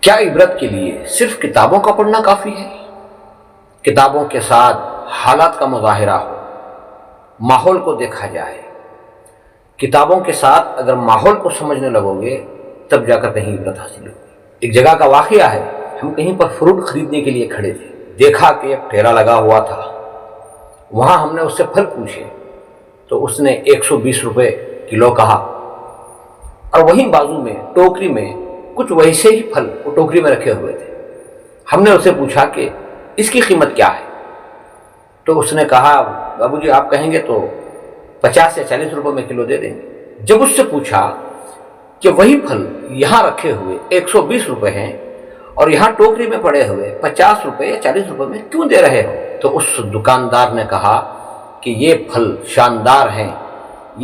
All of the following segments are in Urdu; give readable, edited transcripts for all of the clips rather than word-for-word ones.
کیا عبرت کے لیے صرف کتابوں کا پڑھنا کافی ہے؟ کتابوں کے ساتھ حالات کا مظاہرہ ہو، ماحول کو دیکھا جائے۔ کتابوں کے ساتھ اگر ماحول کو سمجھنے لگو گے تب جا کر کہیں عبرت حاصل ہوگی۔ ایک جگہ کا واقعہ ہے، ہم کہیں پر فروٹ خریدنے کے لیے کھڑے تھے، دیکھا کہ ایک ٹھیلا لگا ہوا تھا، وہاں ہم نے اس سے پھل پوچھے تو اس نے 120 روپے کلو کہا، اور وہیں بازو میں ٹوکری میں کچھ ویسے ہی پھل وہ ٹوکری میں رکھے ہوئے تھے۔ ہم نے اسے پوچھا کہ اس کی قیمت کیا ہے، تو اس نے کہا بابو جی آپ کہیں گے تو 50 یا 40 روپے میں کلو دے دیں گے۔ جب اس سے پوچھا کہ وہی پھل یہاں رکھے ہوئے 120 روپے ہیں اور یہاں ٹوکری میں پڑے ہوئے 50 روپے یا 40 روپے میں کیوں دے رہے ہو، تو اس دکاندار نے کہا کہ یہ پھل شاندار ہیں،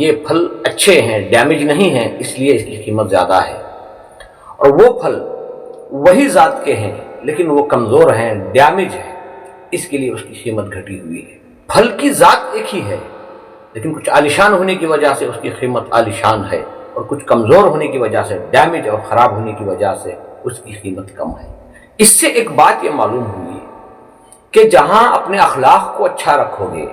یہ پھل اچھے ہیں، ڈیمیج نہیں ہیں، اس لیے اس کی قیمت زیادہ ہے، اور وہ پھل وہی ذات کے ہیں لیکن وہ کمزور ہیں، ڈیمیج ہیں، اس کے لیے اس کی قیمت گھٹی ہوئی ہے۔ پھل کی ذات ایک ہی ہے لیکن کچھ عالیشان ہونے کی وجہ سے اس کی قیمت عالیشان ہے، اور کچھ کمزور ہونے کی وجہ سے، ڈیمیج اور خراب ہونے کی وجہ سے اس کی قیمت کم ہے۔ اس سے ایک بات یہ معلوم ہوئی کہ جہاں اپنے اخلاق کو اچھا رکھو گے،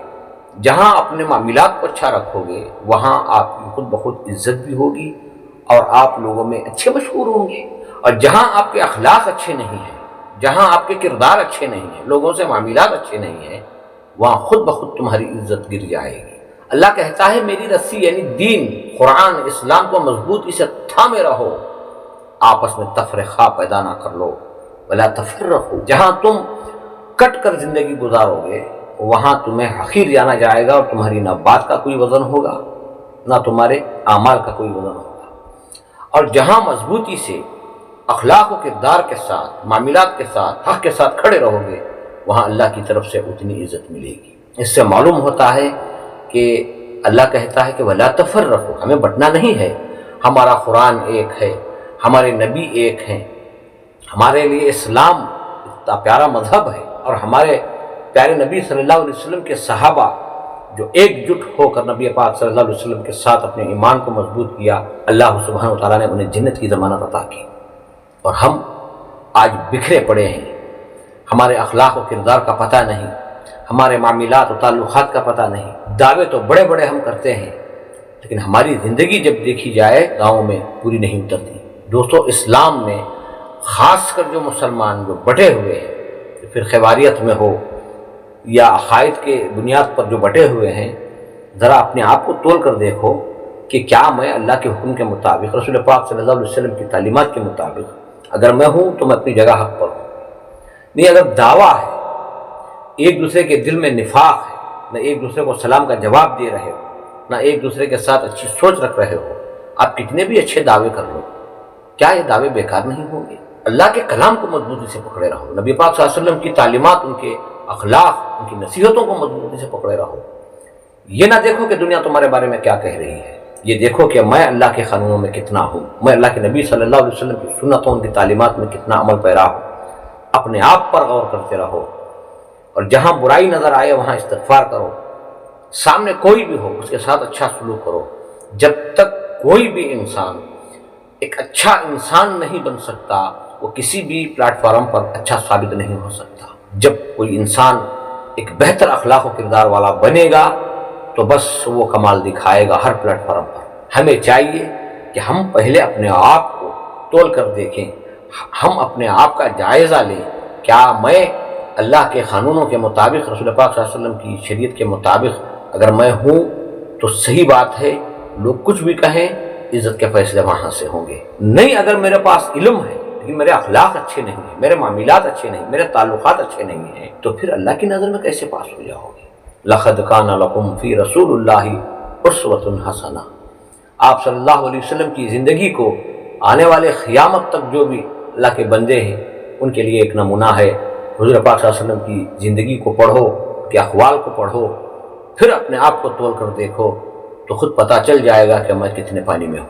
جہاں اپنے معاملات کو اچھا رکھو گے، وہاں آپ کی خود بخود عزت بھی ہوگی اور آپ لوگوں میں اچھے مشہور ہوں گے، اور جہاں آپ کے اخلاق اچھے نہیں ہیں، جہاں آپ کے کردار اچھے نہیں ہیں، لوگوں سے معاملات اچھے نہیں ہیں، وہاں خود بخود تمہاری عزت گر جائے گی۔ اللہ کہتا ہے میری رسی یعنی دین، قرآن، اسلام کو مضبوطی سے تھامے رہو، آپس میں تفرقہ پیدا نہ کر لو، ولا تفرقوا۔ جہاں تم کٹ کر زندگی گزارو گے وہاں تمہیں حقیر جانا جائے گا، اور تمہاری نہ بات کا کوئی وزن ہوگا نہ تمہارے اعمال کا کوئی وزن ہوگا۔ اور جہاں مضبوطی سے اخلاق و کردار کے ساتھ، معاملات کے ساتھ، حق کے ساتھ کھڑے رہو گے وہاں اللہ کی طرف سے اتنی عزت ملے گی۔ اس سے معلوم ہوتا ہے کہ اللہ کہتا ہے کہ ولا تفرقوا، ہمیں بٹنا نہیں ہے، ہمارا قرآن ایک ہے، ہمارے نبی ایک ہیں، ہمارے لیے اسلام اتنا پیارا مذہب ہے، اور ہمارے پیارے نبی صلی اللہ علیہ وسلم کے صحابہ جو ایک جٹ ہو کر نبی پاک صلی اللہ علیہ وسلم کے ساتھ اپنے ایمان کو مضبوط کیا، اللہ سبحانہ وتعالیٰ نے انہیں جنت کی ضمانت عطا کی، اور ہم آج بکھرے پڑے ہیں، ہمارے اخلاق و کردار کا پتہ نہیں، ہمارے معاملات و تعلقات کا پتہ نہیں، دعوے تو بڑے بڑے ہم کرتے ہیں لیکن ہماری زندگی جب دیکھی جائے گاؤں میں پوری نہیں اترتی۔ دوستو اسلام میں خاص کر جو مسلمان جو بٹے ہوئے ہیں، پھر خیواریت میں ہو یا عقائد کے بنیاد پر جو بٹے ہوئے ہیں، ذرا اپنے آپ کو تول کر دیکھو کہ کیا میں اللہ کے حکم کے مطابق، رسول پاک صلی اللہ علیہ وسلم کی تعلیمات کے مطابق اگر میں ہوں تو میں اپنی جگہ حق پر ہوں؟ نہیں، اگر دعویٰ ہے، ایک دوسرے کے دل میں نفاق ہے، نہ ایک دوسرے کو سلام کا جواب دے رہے ہو، نہ ایک دوسرے کے ساتھ اچھی سوچ رکھ رہے ہو، آپ کتنے بھی اچھے دعوے کر لو، کیا یہ دعوے بیکار نہیں ہوں گے؟ اللہ کے کلام کو مضبوطی سے پکڑے رہو، نبی پاک صلی اللہ علیہ وسلم کی تعلیمات، ان کے اخلاق، ان کی نصیحتوں کو مضبوطی سے پکڑے رہو۔ یہ نہ دیکھو کہ دنیا تمہارے بارے میں کیا کہہ رہی ہے، یہ دیکھو کہ میں اللہ کے قانونوں میں کتنا ہوں، میں اللہ کے نبی صلی اللہ علیہ وسلم کی سنتوں، ان کی تعلیمات میں کتنا عمل پیرا ہوں۔ اپنے آپ پر غور کرتے رہو، اور جہاں برائی نظر آئے وہاں استغفار کرو، سامنے کوئی بھی ہو اس کے ساتھ اچھا سلوک کرو۔ جب تک کوئی بھی انسان ایک اچھا انسان نہیں بن سکتا، وہ کسی بھی پلیٹ فارم پر اچھا ثابت نہیں ہو سکتا۔ جب کوئی انسان ایک بہتر اخلاق و کردار والا بنے گا تو بس وہ کمال دکھائے گا ہر پلیٹ فارم پر۔ ہمیں چاہیے کہ ہم پہلے اپنے آپ کو تول کر دیکھیں، ہم اپنے آپ کا جائزہ لیں، کیا میں اللہ کے قانونوں کے مطابق، رسول پاک صلی اللہ علیہ وسلم کی شریعت کے مطابق اگر میں ہوں تو صحیح بات ہے، لوگ کچھ بھی کہیں عزت کے فیصلے وہاں سے ہوں گے۔ نہیں، اگر میرے پاس علم ہے لیکن میرے اخلاق اچھے نہیں ہیں، میرے معاملات اچھے نہیں، میرے تعلقات اچھے نہیں ہیں، تو پھر اللہ کی نظر میں کیسے پاس ہو جاؤ گے؟ لَقَدْ كَانَ لَكُمْ فِي رَسُولِ اللَّهِ أُسْوَةٌ حَسَنَةٌ۔ آپ صلی اللہ علیہ وسلم کی زندگی کو آنے والے قیامت تک جو بھی اللہ کے بندے ہیں ان کے لیے ایک نمونہ ہے۔ حضور پاک صلی اللہ علیہ وسلم کی زندگی کو پڑھو، کے احوال کو پڑھو، پھر اپنے آپ کو تول کر دیکھو تو خود پتہ چل جائے گا کہ میں کتنے پانی میں ہوں۔